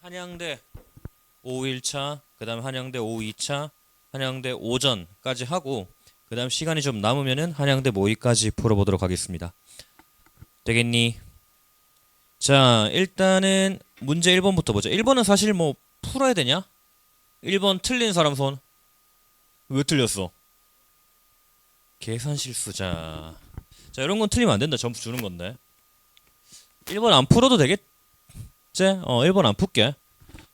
한양대 오후 1차, 그 다음 한양대 오후 2차, 한양대 오전까지 하고 그 다음 시간이 좀 남으면은 한양대 모의까지 풀어보도록 하겠습니다. 되겠니? 자, 일단은 문제 1번부터 보자. 1번은 사실 뭐 풀어야 되냐? 1번 틀린 사람 손. 왜 틀렸어? 계산 실수. 자, 이런 건 틀리면 안 된다. 점수 주는 건데. 1번 안 풀어도 되겠지? 1번 안 풀게.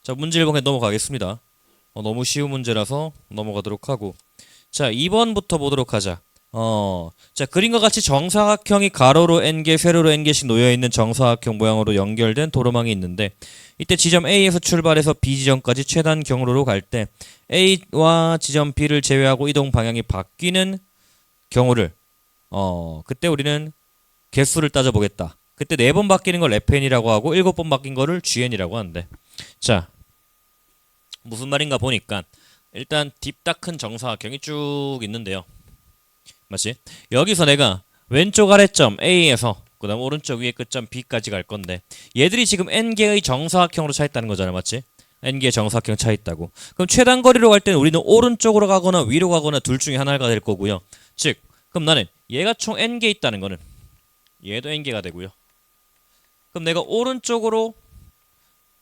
자, 문제 1번에 넘어가겠습니다. 너무 쉬운 문제라서 넘어가도록 하고. 자, 2번부터 보도록 하자. 자, 그림과 같이 정사각형이 가로로 n개, 세로로 n개씩 놓여있는 정사각형 모양으로 연결된 도로망이 있는데 이때 지점 A에서 출발해서 B 지점까지 최단 경로로 갈 때 A와 지점 B를 제외하고 이동 방향이 바뀌는 경우를 그때 우리는 개수를 따져보겠다. 그때 4번 바뀌는 걸 FN이라고 하고 7번 바뀐 거를 GN이라고 하는데, 자, 무슨 말인가 보니까 일단 딥다 큰 정사각형이 쭉 있는데요. 맞지? 여기서 내가 왼쪽 아래점 A에서 그 다음 오른쪽 위에 끝점 B까지 갈 건데 얘들이 지금 n개의 정사각형으로 차 있다는 거잖아. 맞지? n개의 정사각형 차 있다고. 그럼 최단 거리로 갈 때는 우리는 오른쪽으로 가거나 위로 가거나 둘 중에 하나가 될 거고요. 즉, 그럼 나는 얘가 총 n개 있다는 거는 얘도 n개가 되고요. 그럼 내가 오른쪽으로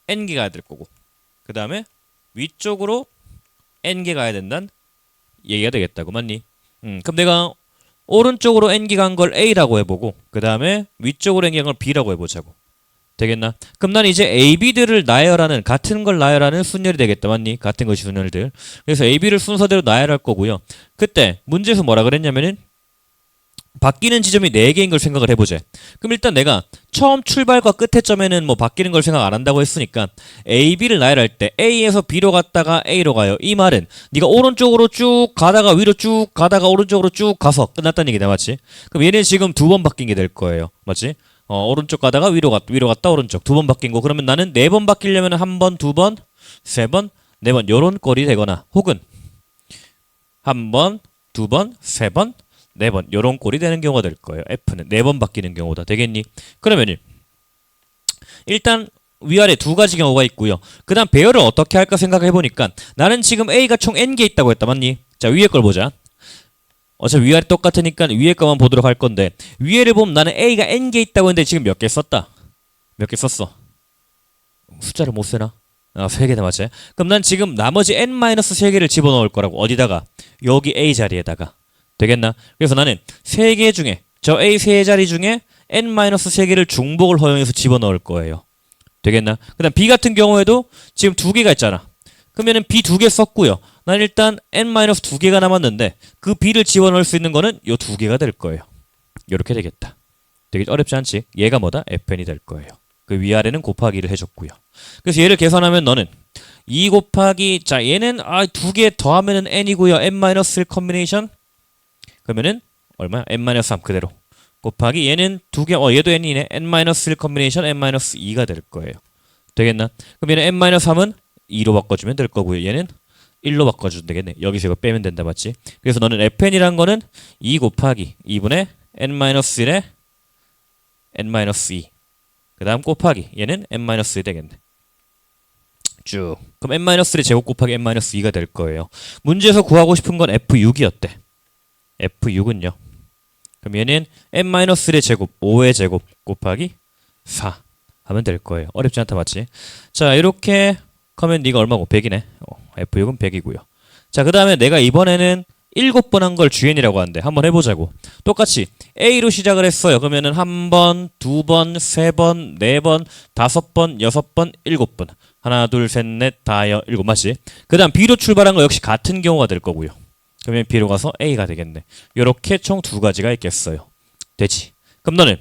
n개 가야 될 거고 그 다음에 위쪽으로 n개 가야 된다는 얘기가 되겠다고. 맞니? 그럼 내가 오른쪽으로 n개 간 걸 A라고 해보고 그 다음에 위쪽으로 n개 간 걸 B라고 해보자고. 되겠나? 그럼 난 이제 A, B들을 나열하는 같은 걸 나열하는 순열이 되겠다. 맞니? 같은 것이 순열들. 그래서 A, B를 순서대로 나열할 거고요. 그때 문제에서 뭐라 그랬냐면은 바뀌는 지점이 4개인 걸 생각을 해보자. 그럼 일단 내가 처음 출발과 끝의 점에는 뭐 바뀌는 걸 생각 안 한다고 했으니까 A, B를 나열할 때 A에서 B로 갔다가 A로 가요. 이 말은 네가 오른쪽으로 쭉 가다가 위로 쭉 가다가 오른쪽으로 쭉 가서 끝났다는 얘기다. 맞지? 그럼 얘는 지금 2번 바뀐 게 될 거예요. 맞지? 오른쪽 가다가 위로 갔다 오른쪽 2번 바뀐 거. 그러면 나는 4번 바뀌려면 1번, 2번, 3번, 4번 요런 꼴이 되거나 혹은 1번, 2번, 3번, 4번 요런 꼴이 되는 경우가 될 거예요. F는 4번 바뀌는 경우다. 되겠니? 그러면은 일단 위아래 2가지 경우가 있고요. 그 다음 배열을 어떻게 할까 생각해 보니까 나는 지금 A가 총 n개 있다고 했다. 맞니? 자, 위에 걸 보자. 어차피 위아래 똑같으니까 위에 거만 보도록 할 건데 위에를 보면 나는 A가 n개 있다고 했는데 지금 몇 개 썼다? 몇 개 썼어? 숫자를 못 세나? 3개다. 맞지? 그럼 난 지금 나머지 n-3개를 집어넣을 거라고. 어디다가? 여기 A 자리에다가. 되겠나? 그래서 나는 3개 중에 저 A 3자리 중에 n-3개를 중복을 허용해서 집어넣을 거예요. 되겠나? 그 다음 B 같은 경우에도 지금 2개가 있잖아. 그러면은 B 2개 썼고요. 난 일단 n-2개가 남았는데 그 B를 집어넣을 수 있는 거는 요 2개가 될 거예요. 이렇게 되겠다. 되게 어렵지 않지? 얘가 뭐다? FN이 될 거예요. 그 위아래는 곱하기를 해줬고요. 그래서 얘를 계산하면 너는 2 곱하기 자 얘는 2개 더하면은 n이고요. n-1 컨비네이션 그러면은 얼마야? n-3 그대로 곱하기 얘는 2개 얘도 n이네. n-1 컨비네이션 n-2가 될 거예요. 되겠나? 그럼 얘는 n-3은 2로 바꿔주면 될 거고요. 얘는 1로 바꿔주면 되겠네. 여기서 이거 빼면 된다. 맞지? 그래서 너는 fn이란 거는 2 곱하기 2분의 n-1의 n-2 그 다음 곱하기 얘는 n-1 되겠네. 쭉. 그럼 n-1의 제곱 곱하기 n-2가 될 거예요. 문제에서 구하고 싶은 건 f6이었대. F6은요. 그럼 얘는 n-1의 제곱, 5의 제곱 곱하기 4 하면 될 거예요. 어렵지 않다. 맞지? 자, 이렇게 하면 네가 얼마고? 100이네. F6은 100이고요. 자, 그 다음에 내가 이번에는 7번 한 걸 GN이라고 하는데 한번 해보자고. 똑같이 A로 시작을 했어요. 그러면은 1번, 2번, 3번, 4번, 5번, 6번, 7번. 하나, 둘, 셋, 넷, 다, 7. 맞지? 그 다음 B로 출발한 거 역시 같은 경우가 될 거고요. 그러면 B로 가서 A가 되겠네. 요렇게 총 2가지가 있겠어요. 되지? 그럼 너는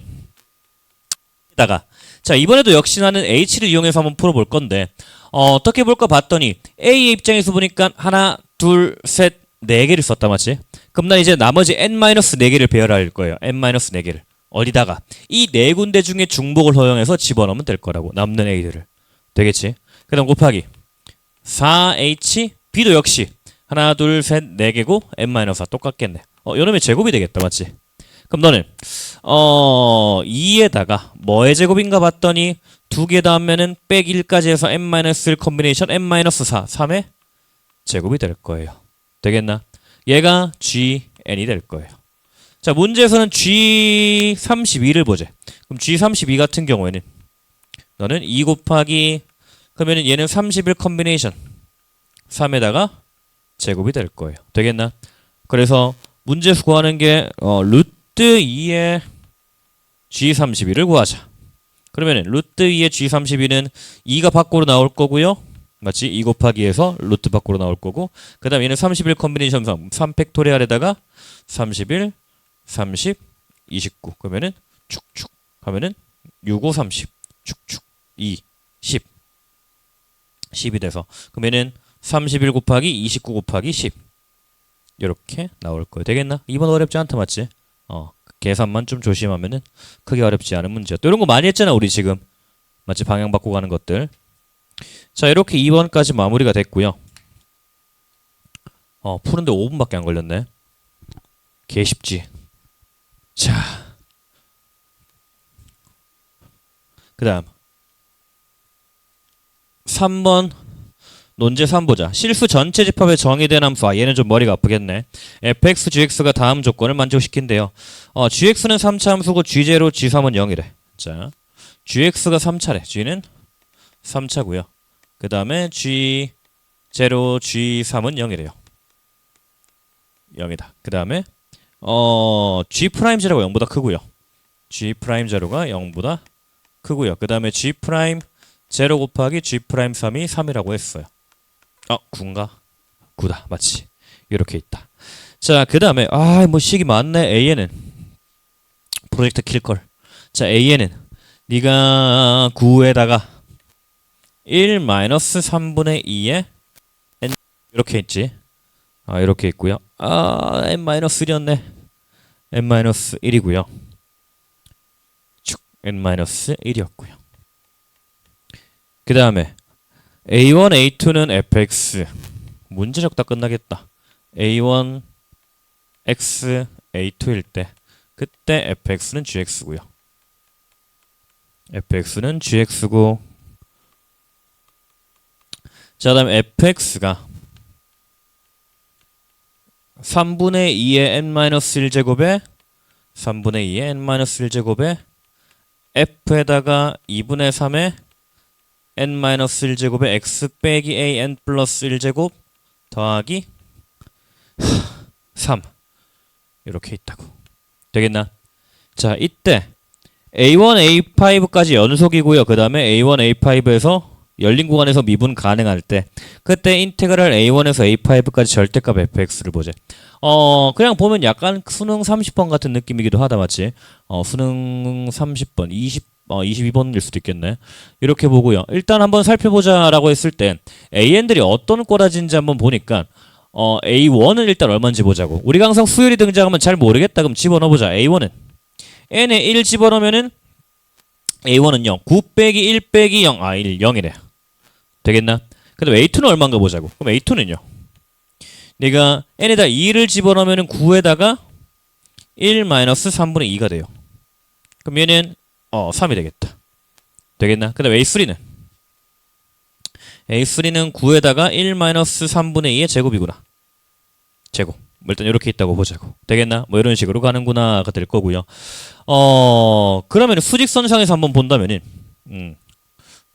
다가 자, 이번에도 역시 나는 H를 이용해서 한번 풀어볼 건데 어떻게 볼까 봤더니 A의 입장에서 보니까 하나, 둘, 셋, 4개를 썼다. 맞지? 그럼 난 이제 나머지 n-4개를 배열할 거예요. n-4개를 어디다가? 이 4군데 중에 중복을 허용해서 집어넣으면 될 거라고. 남는 A들을. 되겠지? 그 다음 곱하기 4H B도 역시 하나, 둘, 셋, 4개고 n-4 똑같겠네. 요놈의 제곱이 되겠다. 맞지? 그럼 너는 2에다가 뭐의 제곱인가 봤더니 두 개 다음에는 빼기 1까지 해서 n-1 컨비네이션 n-4 3의 제곱이 될 거예요. 되겠나? 얘가 GN이 될 거예요. 자, 문제에서는 G32를 보자. 그럼 G32 같은 경우에는 너는 2 곱하기 그러면은 얘는 31 컨비네이션 3에다가 제곱이 될 거예요. 되겠나? 그래서 문제에서 구하는 게 루트 2의 G32를 구하자. 그러면은 루트 2의 G32는 2가 밖으로 나올 거고요. 맞지? 2 곱하기 해서 루트 밖으로 나올 거고 그 다음 얘는 31 컨비네이션 3 팩토리얼에다가 31 30 29 그러면은 축축 하면은 6 5 30 축축 2 10 10이 돼서 그러면은 31 곱하기 29 곱하기 10 이렇게 나올 거예요. 되겠나? 이번 어렵지 않다 맞지? 계산만 좀 조심하면은 크게 어렵지 않은 문제야. 또 이런 거 많이 했잖아 우리 지금. 맞지? 방향 바꾸고 가는 것들. 자, 이렇게 2번까지 마무리가 됐고요. 푸는데 5분밖에 안 걸렸네. 개 쉽지. 자, 그 다음 3번 논제 3 보자. 실수 전체 집합의 정의된 함수. 얘는 좀 머리가 아프겠네. fx, gx가 다음 조건을 만족시킨대요. gx는 3차 함수고 g0, g3은 0이래. 자, gx가 3차래. g는 3차고요. 그 다음에 g0, g3은 0이래요. 0이다. 그 다음에 G'0가 0보다 크고요. G'0가 0보다 크고요. 그 다음에 G'0 곱하기 G'3이 3이라고 했어요. 9인가? 9다. 맞지? 이렇게 있다. 자, 그 다음에 뭐 식이 많네. A에는 프로젝트 킬걸. 자, A에는 네가 9에다가 1-3분의 2에 n 이렇게 있지. 이렇게 있고요. n-1이었네. n-1이고요. 쭉 n-1이었고요. 그 다음에 a1, a2는 fx. 문제 적다 끝나겠다. a1, x, a2일 때 그때 fx는 gx고요. fx는 gx고 자, 다음 fx가 3분의 2의 n-1제곱에 3분의 2의 n-1제곱에 f에다가 2분의 3의 n-1제곱에 x 빼기 a n 플러스 1제곱 더하기 3 이렇게 있다고. 되겠나? 자, 이때 a1, a5까지 연속이고요. 그 다음에 a1, a5에서 열린 구간에서 미분 가능할 때 그때 인테그랄 a1에서 a5까지 절대값 fx를 보자. 그냥 보면 약간 수능 30번 같은 느낌이기도 하다 맞지? 수능 30번, 22번일 수도 있겠네. 이렇게 보고요. 일단 한번 살펴보자라고 했을 때 AN들이 어떤 꼬라지인지 한번 보니까 A1은 일단 얼마인지 보자고. 우리가 항상 수열이 등장하면 잘 모르겠다. 그럼 집어넣어보자. A1은 n에 1 집어넣으면은 A1은 0. 9 빼기 1 빼기 0. 1, 0이래. 되겠나? 그 다음 A2는 얼마인가 보자고. 그럼 A2는요. 내가 n에다 2를 집어넣으면 9에다가 1-3분의 2가 돼요. 그럼 얘는 3이 되겠다. 되겠나? 그 다음 A3는 9에다가 1-3분의 2의 제곱이구나. 제곱. 일단 이렇게 있다고 보자고. 되겠나? 뭐 이런 식으로 가는구나가 될 거고요. 그러면 수직선상에서 한번 본다면은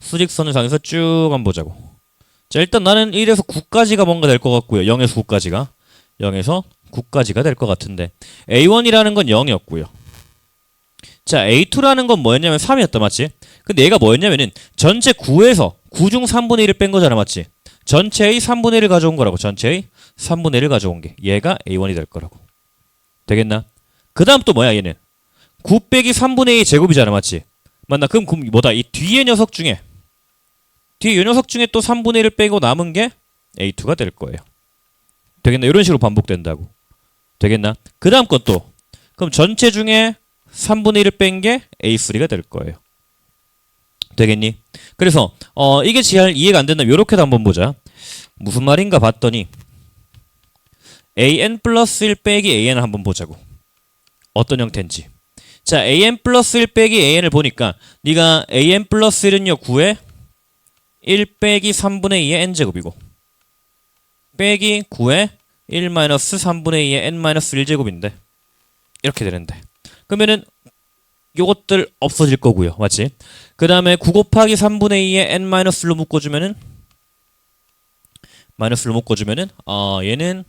수직선상에서 쭉 한번 보자고. 자, 일단 나는 1에서 9까지가 뭔가 될 것 같고요. 0에서 9까지가 0에서 9까지가 될 것 같은데 A1이라는 건 0이었고요. 자, A2라는 건 뭐였냐면 3이었다 맞지? 근데 얘가 뭐였냐면은 전체 9에서 9 중 3분의 1을 뺀 거잖아 맞지? 전체의 3분의 1을 가져온 거라고. 전체의 3분의 1을 가져온 게 얘가 A1이 될 거라고. 되겠나? 그 다음 또 뭐야 얘는 9 빼기 3분의 2 제곱이잖아 맞지? 맞나? 그럼 뭐다? 이 뒤에 녀석 중에 뒤에 이 녀석 중에 또 3분의 1을 빼고 남은 게 A2가 될 거예요. 되겠나? 이런 식으로 반복된다고. 되겠나? 그 다음 건 또 그럼 전체 중에 3분의 1을 뺀 게 A3가 될 거예요. 되겠니? 그래서 이게 잘 이해가 안 된다면 이렇게도 한번 보자. 무슨 말인가 봤더니 AN 플러스 1 빼기 AN을 한번 보자고. 어떤 형태인지. 자, an 플러스 1 빼기 an을 보니까 네가 an 플러스 1은요 9에 1 빼기 3분의 2의 n제곱이고 빼기 9에 1 마이너스 3분의 2의 n 마이너스 1제곱인데 이렇게 되는데 그러면은 요것들 없어질 거고요. 맞지? 그 다음에 9 곱하기 3분의 2의 n 마이너스 1로 묶어주면은 마이너스로 묶어주면은 얘는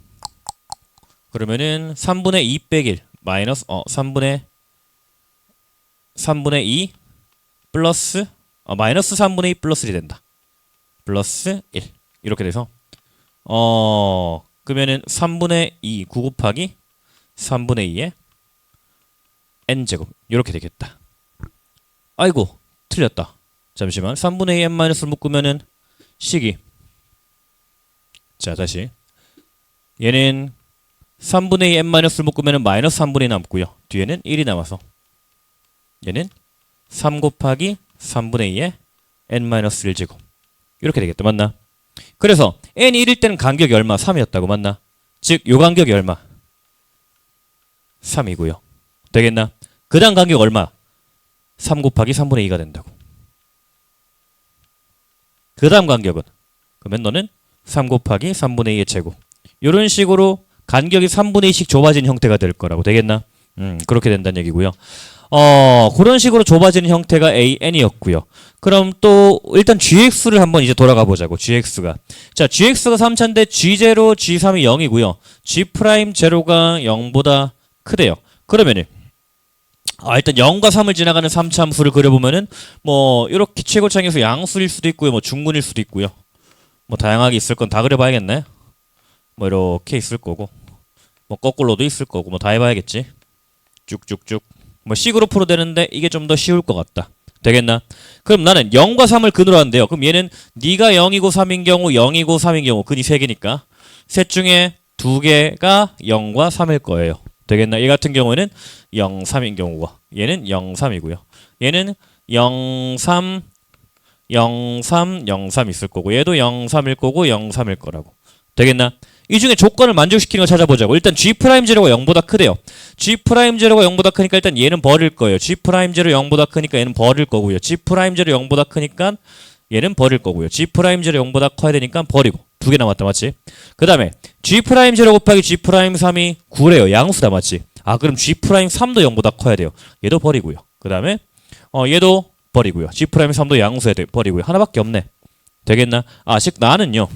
그러면은 3분의 2 빼기 1 마이너스 3분의 2 플러스 마이너스 3분의 2 플러스 1이 된다. 플러스 1 이렇게 돼서 그러면은 3분의 2 9 곱하기 3분의 2의 n제곱 이렇게 되겠다. 아이고 틀렸다. 잠시만 3분의 2 n-를 묶으면은 식이 자 다시 얘는 3분의 2 n-를 묶으면은 마이너스 3분의 2 남고요. 뒤에는 1이 남아서 얘는 3 곱하기 3분의 2의 n-1제곱 이렇게 되겠다. 맞나? 그래서 n이 1일 때는 간격이 얼마? 3이었다고. 맞나? 즉 요 간격이 얼마? 3이고요. 되겠나? 그 다음 간격 얼마? 3 곱하기 3분의 2가 된다고. 그 다음 간격은 그러면 너는 3 곱하기 3분의 2의 제곱 이런 식으로 간격이 3분의 2씩 좁아지는 형태가 될 거라고. 되겠나? 그렇게 된다는 얘기고요. 그런 식으로 좁아지는 형태가 AN이었고요. 그럼 또 일단 GX를 한번 이제 돌아가 보자고. GX가 자 GX가 3차인데 G0, G3이 0이고요. G'0가 0보다 크대요. 그러면은 일단 0과 3을 지나가는 3차 함수를 그려보면은 뭐 이렇게 최고창에서 양수일 수도 있고요. 뭐 중근일 수도 있고요. 뭐 다양하게 있을 건 다 그려봐야겠네. 뭐 이렇게 있을 거고 뭐 거꾸로도 있을 거고 뭐 다 해봐야겠지. 쭉쭉쭉 뭐 식으로 풀어대는데 이게 좀 더 쉬울 것 같다. 되겠나? 그럼 나는 0과 3을 근으로 한대요. 그럼 얘는 네가 0이고 3인 경우 0이고 3인 경우 근이 3개니까 셋 중에 2개가 0과 3일 거예요. 되겠나? 얘 같은 경우에는 0, 3인 경우고 얘는 0, 3이고요. 얘는 0, 3, 0, 3, 0, 3 있을 거고 얘도 0, 3일 거고 0, 3일 거라고. 되겠나? 이 중에 조건을 만족시키는 걸 찾아보자고. 일단 G'0가 0보다 크대요. G'0가 0보다 크니까 일단 얘는 버릴 거예요. G'0 0보다 크니까 얘는 버릴 거고요. G'0 0보다 크니까 얘는 버릴 거고요. G'0 0보다 커야 되니까 버리고. 두 개 남았다. 맞지? 그 다음에 G'0 곱하기 G'3이 9래요. 양수다. 맞지? 그럼 G'3도 0보다 커야 돼요. 얘도 버리고요. 그 다음에 얘도 버리고요. G'3도 양수에 버리고요. 하나밖에 없네. 되겠나? 즉 나는요.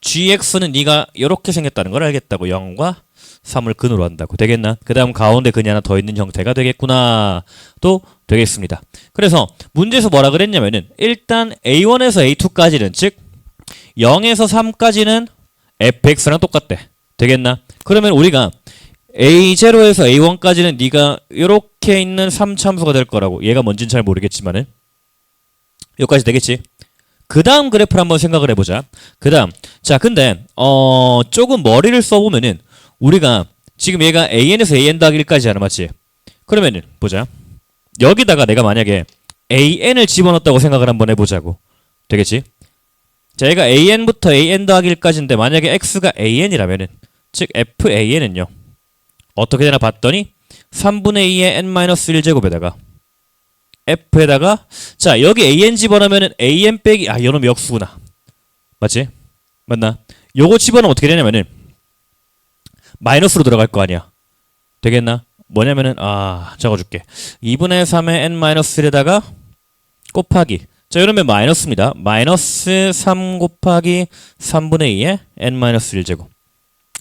GX는 네가 이렇게 생겼다는 걸 알겠다고. 0과 3을 근으로 한다고. 되겠나? 그 다음 가운데 근이 하나 더 있는 형태가 되겠구나. 또 되겠습니다. 그래서 문제에서 뭐라 그랬냐면은 일단 A1에서 A2까지는 즉 0에서 3까지는 fx랑 똑같대. 되겠나? 그러면 우리가 A0에서 A1까지는 네가 이렇게 있는 3참수가 될 거라고. 얘가 뭔진 잘 모르겠지만은 여기까지 되겠지? 그 다음 그래프를 한번 생각을 해보자. 그 다음 자 근데 조금 머리를 써보면은 우리가 지금 얘가 AN에서 AN 더하기 1까지 하나 맞지? 그러면은 보자. 여기다가 내가 만약에 AN을 집어넣었다고 생각을 한번 해보자고. 되겠지? 자 얘가 AN부터 AN 더하기 1까지인데 만약에 X가 AN이라면은 즉 FAN은요 어떻게 되나 봤더니 3분의 2의 n-1제곱에다가 F에다가 자 여기 AN 집어넣으면은 AN 빼기 요놈 역수구나. 맞지? 맞나? 요거 집어넣으면 어떻게 되냐면은 마이너스로 들어갈 거 아니야. 되겠나? 뭐냐면은 적어줄게. 2분의 3의 n-1에다가 곱하기 자 이러면 마이너스입니다. 마이너스 3 곱하기 3분의 2의 n-1제곱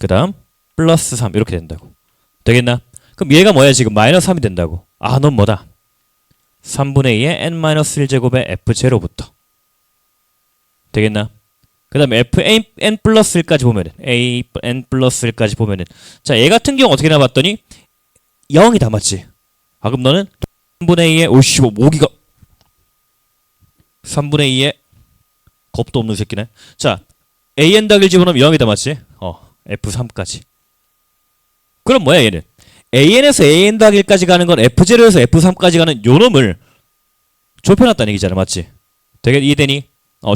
그 다음 플러스 3 이렇게 된다고. 되겠나? 그럼 얘가 뭐야 지금 마이너스 3이 된다고. 넌 뭐다? 3분의 2의 n-1제곱의 f0부터 되겠나? 그 다음에 fn 플러스 1까지 보면은 an 플러스 1까지 보면은 자 얘 같은 경우 어떻게 나봤더니 0이다. 맞지? 그럼 너는 3분의 2의 55 모기가 3분의 2의 겁도 없는 새끼네. 자 an 더하기를 집어넣으면 0이다. 맞지? f3까지. 그럼 뭐야 얘는? AN에서 AN 더하기 1까지 가는 건 F0에서 F3까지 가는 요놈을 좁혀놨다는 얘기잖아. 맞지? 되게 이해되니?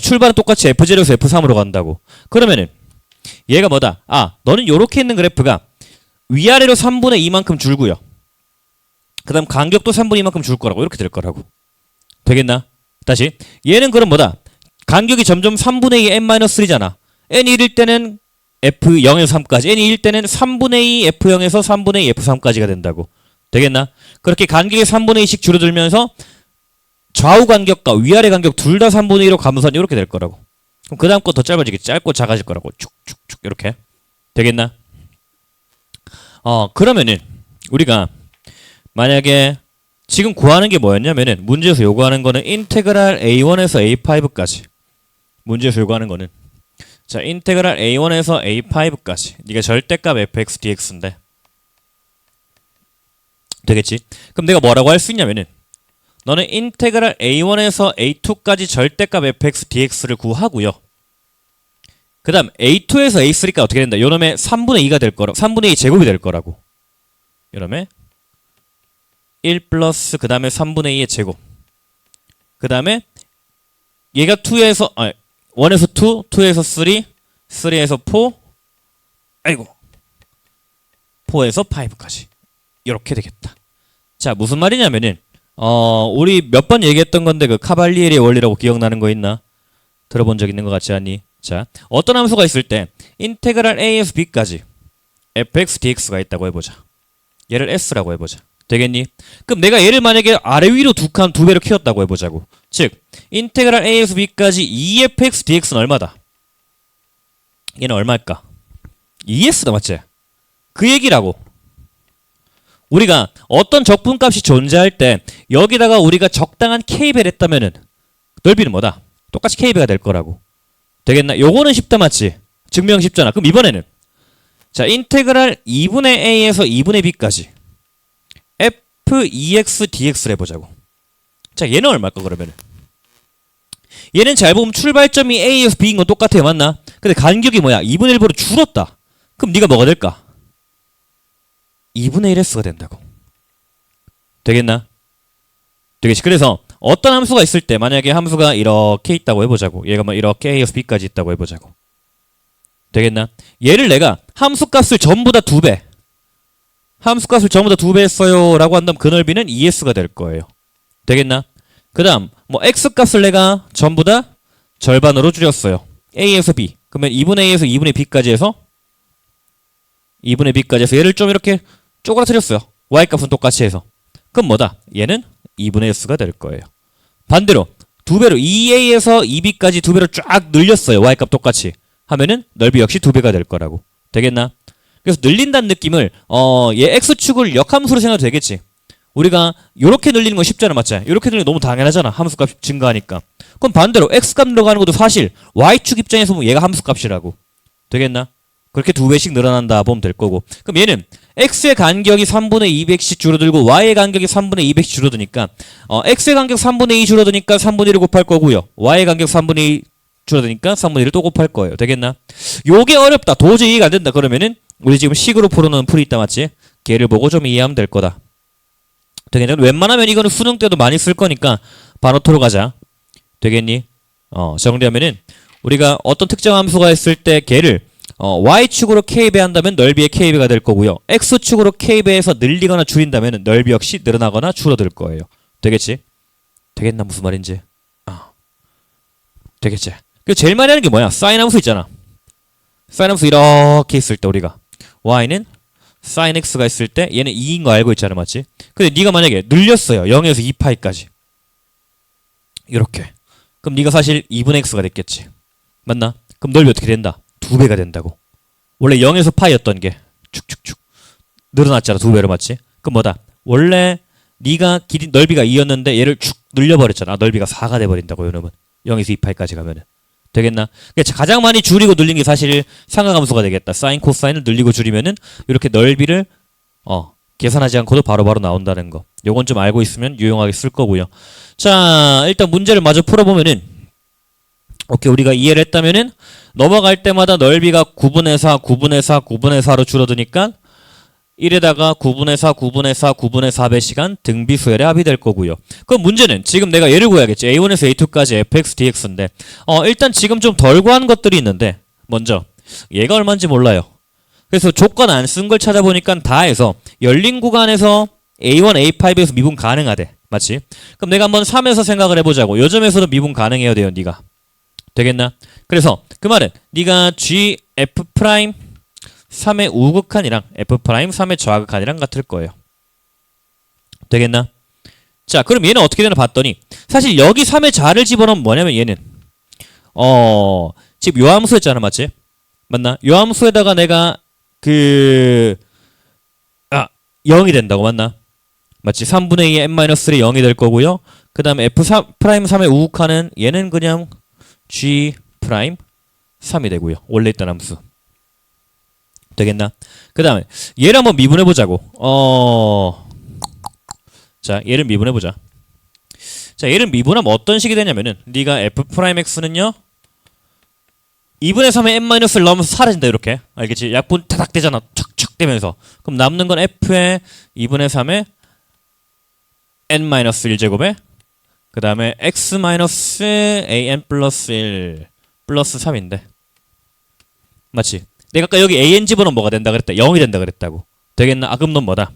출발은 똑같이 F0에서 F3으로 간다고. 그러면은 얘가 뭐다? 너는 요렇게 있는 그래프가 위아래로 3분의 2만큼 줄고요. 그 다음 간격도 3분의 2만큼 줄 거라고. 이렇게 될 거라고. 되겠나? 다시. 얘는 그럼 뭐다? 간격이 점점 3분의 2 n-3잖아. n이 1일 때는 f0에서 3까지, n이 1일 때는 3분의 2 f0에서 3분의 2 f3까지가 된다고. 되겠나? 그렇게 간격이 3분의 2씩 줄어들면서 좌우 간격과 위아래 간격 둘 다 3분의 2로 감소한 이렇게 될 거라고. 그럼 그 다음 거 더 짧아지겠지. 짧고 작아질 거라고. 쭉쭉쭉 이렇게. 되겠나? 그러면은 우리가 만약에 지금 구하는 게 뭐였냐면은 문제에서 요구하는 거는 인테그랄 a1에서 a5까지. 문제에서 요구하는 거는 자, 인테그랄 a1에서 a5까지. 네가 절대값 fx dx인데. 되겠지? 그럼 내가 뭐라고 할 수 있냐면은 너는 인테그랄 a1에서 a2까지 절대값 fx dx를 구하고요. 그 다음 a2에서 a3가 어떻게 된다? 요놈의 3분의 2가 될 거라고. 3분의 2 제곱이 될 거라고. 요놈의 1 플러스 그 다음에 3분의 2의 제곱. 그 다음에 얘가 1에서 2, 2에서 3, 3에서 4, 아이고 4에서 5까지. 이렇게 되겠다. 자, 무슨 말이냐면은 우리 몇 번 얘기했던 건데 그 카발리에리의 원리라고 기억나는 거 있나? 들어본 적 있는 것 같지 않니? 자, 어떤 함수가 있을 때 인테그랄 a에서 b까지 fx dx가 있다고 해보자. 얘를 s라고 해보자. 되겠니? 그럼 내가 얘를 만약에 아래 위로 두 배로 키웠다고 해보자고. 즉 인테그랄 a에서 b까지 2fx dx는 얼마다? 얘는 얼마일까? 2s다 맞지? 그 얘기라고. 우리가 어떤 적분값이 존재할 때 여기다가 우리가 적당한 k배를 했다면은 넓이는 뭐다? 똑같이 k배가 될 거라고. 되겠나? 요거는 쉽다 맞지? 증명 쉽잖아. 그럼 이번에는 자, 인테그랄 2분의 a에서 2분의 b까지 f2x dx를 해보자고. 자, 얘는 얼마일까 그러면은? 얘는 잘 보면 출발점이 a에서 b인 건 똑같아요. 맞나? 근데 간격이 뭐야? 2분의 1보다 줄었다. 그럼 네가 뭐가 될까? 2분의 1s가 된다고. 되겠나? 되겠지. 그래서 어떤 함수가 있을 때 만약에 함수가 이렇게 있다고 해보자고. 얘가 뭐 이렇게 a에서 b까지 있다고 해보자고. 되겠나? 얘를 내가 함수값을 전부 다 2배. 함수값을 전부 다 2배 했어요 라고 한다면 그 넓이는 2s가 될 거예요. 되겠나? 그 다음 뭐 x값을 내가 전부 다 절반으로 줄였어요. a에서 b. 그러면 2분의 a에서 2분의 b까지 해서 2분의 b까지 해서 얘를 좀 이렇게 쪼그라뜨렸어요. y값은 똑같이 해서. 그럼 뭐다? 얘는 2분의 s가 될 거예요. 반대로 2배로 2a에서 2b까지 2배로 쫙 늘렸어요. y값 똑같이. 하면은 넓이 역시 2배가 될 거라고. 되겠나? 그래서 늘린다는 느낌을 얘 x축을 역함수로 생각해도 되겠지. 우리가 요렇게 늘리는 건 쉽잖아. 맞지? 요렇게 늘리는 건 너무 당연하잖아. 함수값 증가하니까. 그럼 반대로 x값 늘어가는 것도 사실 y축 입장에서 보면 얘가 함수값이라고. 되겠나? 그렇게 2배씩 늘어난다 보면 될 거고. 그럼 얘는 x의 간격이 3분의 200씩 줄어들고 y의 간격이 3분의 200씩 줄어드니까 x의 간격 3분의 2 줄어드니까 3분의 1을 곱할 거고요. y의 간격 3분의 2 줄어드니까 3분의 1을 또 곱할 거예요. 되겠나? 요게 어렵다. 도저히 이해가 안 된다. 그러면은 우리 지금 식으로 풀어놓은 풀이 있다 맞지? 걔를 보고 좀 이해하면 될 거다. 되겠냐? 웬만하면 이거는 수능 때도 많이 쓸 거니까 반어토로 가자. 되겠니? 정리하면은 우리가 어떤 특정 함수가 있을 때 걔를 y축으로 k배한다면 넓이의 k배가 될 거고요. x축으로 k배해서 늘리거나 줄인다면 넓이 역시 늘어나거나 줄어들 거예요. 되겠지? 되겠나? 무슨 말인지? 되겠지? 그 제일 많이 하는 게 뭐야? 사인 함수 있잖아. 사인 함수 이렇게 있을 때 우리가 y는 sin x가 있을 때 얘는 2인 거 알고 있잖아. 맞지? 근데 네가 만약에 늘렸어요. 0에서 2파이까지. 이렇게. 그럼 네가 사실 2분의 x가 됐겠지. 맞나? 그럼 넓이 어떻게 된다? 2배가 된다고. 원래 0에서 파이였던 게 축축축 늘어났잖아. 2배로 맞지? 그럼 뭐다? 원래 네가 길이 넓이가 2였는데 얘를 축 늘려버렸잖아. 넓이가 4가 돼버린다고. 요놈은 0에서 2파이까지 가면은. 되겠나? 그러니까 가장 많이 줄이고 늘린 게 사실 상하함수가 되겠다. 사인 코사인을 늘리고 줄이면은 이렇게 넓이를 계산하지 않고도 바로바로 나온다는 거. 요건 좀 알고 있으면 유용하게 쓸 거고요. 자, 일단 문제를 마저 풀어보면은 오케이, 우리가 이해를 했다면은 넘어갈 때마다 넓이가 9분의 4, 9분의 4, 9분의 4로 줄어드니까 1에다가 9분의 4, 9분의 4, 9분의 4배 시간 등비수열의 합이 될 거고요. 그럼 문제는 지금 내가 얘를 구해야겠지. a1에서 a2까지 fx dx인데 일단 지금 좀 덜 구한 것들이 있는데 먼저 얘가 얼마인지 몰라요. 그래서 조건 안 쓴 걸 찾아보니까 다 해서 열린 구간에서 A1, A5에서 미분 가능하대. 맞지? 그럼 내가 한번 3에서 생각을 해보자고. 요 점에서도 미분 가능해야 돼요. 네가. 되겠나? 그래서 그 말은 네가 G, F 프라임 3의 우극한이랑 F 프라임 3의 좌극한이랑 같을 거예요. 되겠나? 자, 그럼 얘는 어떻게 되나 봤더니 사실 여기 3의 좌를 집어넣으면 뭐냐면 얘는 지금 요 함수였잖아. 맞지? 맞나? 요 함수에다가 내가 0이 된다고. 맞나? 맞지? 3분의 2의 n-1이 0이 될 거고요. 그 다음에 F 프라임 3의 우극한은 얘는 그냥 G 프라임 3이 되고요. 원래 있던 함수. 되겠나? 그 다음에 얘를 한번 미분해보자고. 자, 얘를 미분해보자. 자, 얘를 미분하면 어떤 식이 되냐면은 네가 F 프라임 X는요 2분의 3의 n-를 넣으면서 사라진다. 이렇게. 알겠지? 약분 타닥 되잖아. 척척 되면서. 그럼 남는 건 F의 2분의 3의 n-1제곱에 그 다음에 x-an 플러스 1 플러스 3인데 맞지? 내가 아까 여기 an 집어넣으면 뭐가 된다 그랬다? 0이 된다 그랬다고. 되겠나? 아, 그럼 넌 뭐다?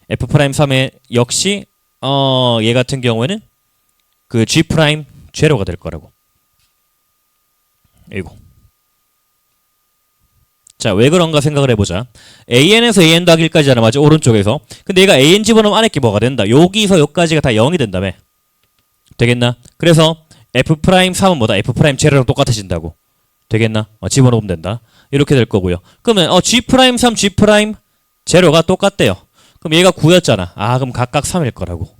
f 프라임 3의 역시 얘 같은 경우에는 그 g 프라임 제로가 될 거라고. 이거. 자, 왜 그런가 생각을 해보자. an에서 an 더하기 1까지잖아. 맞지? 오른쪽에서. 근데 얘가 an 집어넣으면 안에 게 뭐가 된다? 여기서 여기까지가 다 0이 된다며. 되겠나? 그래서 f 프라임 3은 뭐다? f 프라임 제로랑 똑같아진다고. 되겠나? 집어넣으면 된다. 이렇게 될 거고요. 그러면 g 프라임 3, g 프라임 제로가 똑같대요. 그럼 얘가 9였잖아. 아, 그럼 각각 3일 거라고.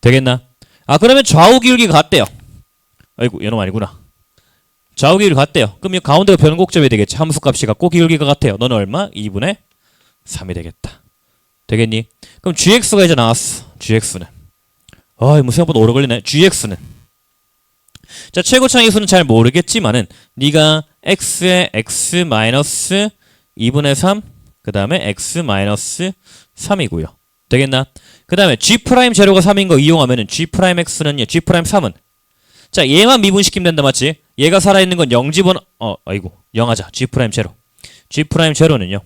되겠나? 아, 그러면 좌우 기울기가 같대요. 아이고, 얘놈 아니구나. 좌우 기울기 같대요. 그럼 이 가운데가 변곡점이 되겠지. 함수값이 같고 기울기가 같아요. 너는 얼마? 2분의 3이 되겠다. 되겠니? 그럼 gx가 이제 나왔어. gx는 뭐 생각보다 오래 걸리네. gx는 자, 최고차의 수는 잘 모르겠지만은 네가 x에 x 마이너스 2분의 3 그 다음에 x 마이너스 3이고요. 되겠나? 그 다음에 g 프라임 제로가 3인 거 이용하면은 g 프라임 x는요. g 프라임 3은 자, 얘만 미분시키면 된다. 맞지? 얘가 살아있는 건 0 집어넣 아이고 0 하자. g 프라임 제로. g 프라임 제로는요.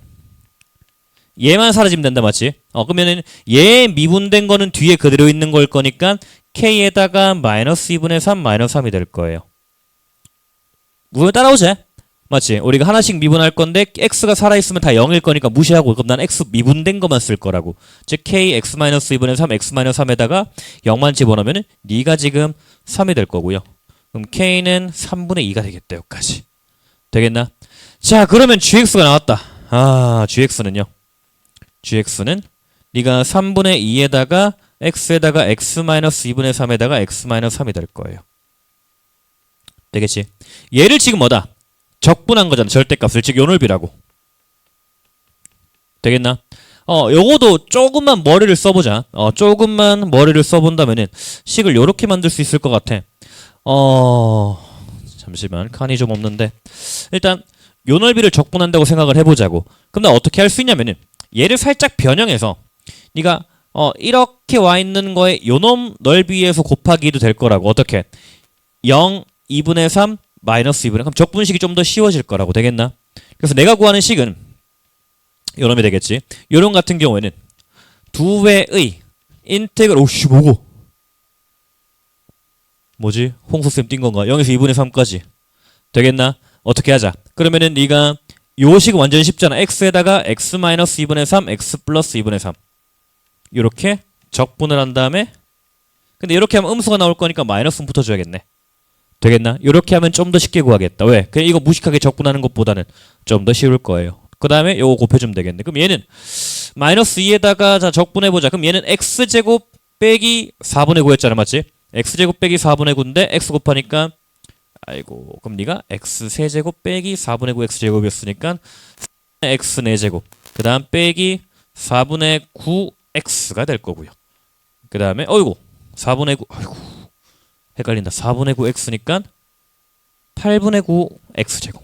얘만 사라지면 된다. 맞지? 그러면은 얘 미분된 거는 뒤에 그대로 있는 걸 거니까 k에다가 마이너스 2분의 3 마이너스 3이 될 거예요. 무슨 따라오지? 맞지? 우리가 하나씩 미분할 건데 x가 살아있으면 다 0일 거니까 무시하고 그럼 난 x 미분된 것만 쓸 거라고. 즉 k x 마이너스 2분의 3 x 마이너스 3에다가 0만 집어넣으면 네가 지금 3이 될 거고요. 그럼 k는 3분의 2가 되겠다. 여기까지. 되겠나? 자, 그러면 gx가 나왔다. 아, gx는요. gx는 네가 3분의 2에다가 x에다가 x 마이너스 2분의 3에다가 x 마이너스 3이 될 거예요. 되겠지? 얘를 지금 뭐다? 적분한 거잖아. 절대값을. 즉 요널비라고. 되겠나? 요거도 조금만 머리를 써보자. 조금만 머리를 써본다면은 식을 요렇게 만들 수 있을 것 같아. 잠시만. 칸이 좀 없는데. 일단 요널비를 적분한다고 생각을 해보자고. 그럼 나 어떻게 할 수 있냐면은 얘를 살짝 변형해서 네가 이렇게 와 있는 거에 요놈 넓이에서 곱하기도 될 거라고. 어떻게? 0, 2분의 3, 마이너스 2분의 그럼 적분식이 좀 더 쉬워질 거라고. 되겠나? 그래서 내가 구하는 식은 요놈이 되겠지. 요놈 같은 경우에는 두 배의 인테그럴 오씨 뭐고? 뭐지? 홍수쌤 띈 건가? 0에서 2분의 3까지. 되겠나? 어떻게 하자. 그러면은 네가 요 식은 완전 쉽잖아. x에다가 x 마이너스 2분의 3, x 플러스 2분의 3 요렇게 적분을 한 다음에 근데 이렇게 하면 음수가 나올 거니까 마이너스 붙어줘야겠네. 되겠나? 이렇게 하면 좀 더 쉽게 구하겠다. 왜? 그냥 이거 무식하게 적분하는 것보다는 좀 더 쉬울 거예요. 그 다음에 요거 곱해주면 되겠네. 그럼 얘는 마이너스 2에다가 자 적분해보자. 그럼 얘는 x제곱 빼기 4분의 9였잖아. 맞지? x제곱 빼기 4분의 9인데 x 곱하니까 아이고 그럼 네가 x 세제곱 빼기 4분의 9 x제곱이었으니까 x 4제곱 그 다음 빼기 4분의 9 x가 될 거고요. 그 다음에 어이구 4분의 9 아이고 헷갈린다. 4분의 9 x니까 8분의 9 x제곱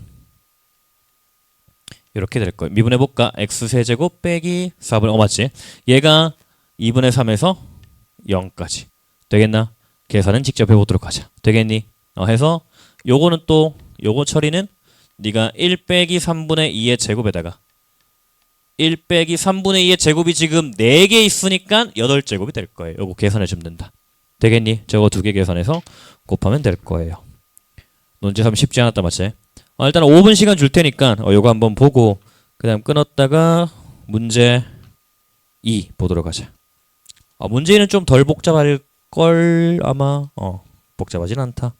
이렇게 될 거예요. 미분해볼까? x 세제곱 빼기 4분의 맞지? 얘가 2분의 3에서 0까지 되겠나? 계산은 직접 해보도록 하자. 되겠니? 해서 요거는 또 요거 처리는 네가 1 빼기 3분의 2의 제곱에다가 1 빼기 3분의 2의 제곱이 지금 4개 있으니까 8제곱이 될 거예요. 요거 계산해 주면 된다. 되겠니? 저거 2개 계산해서 곱하면 될 거예요. 논제삼 쉽지 않았다 맞지? 일단 5분 시간 줄 테니까 요거 한번 보고 그 다음 끊었다가 문제 2 보도록 하자. 문제는 좀 덜 복잡할 걸 아마 복잡하진 않다.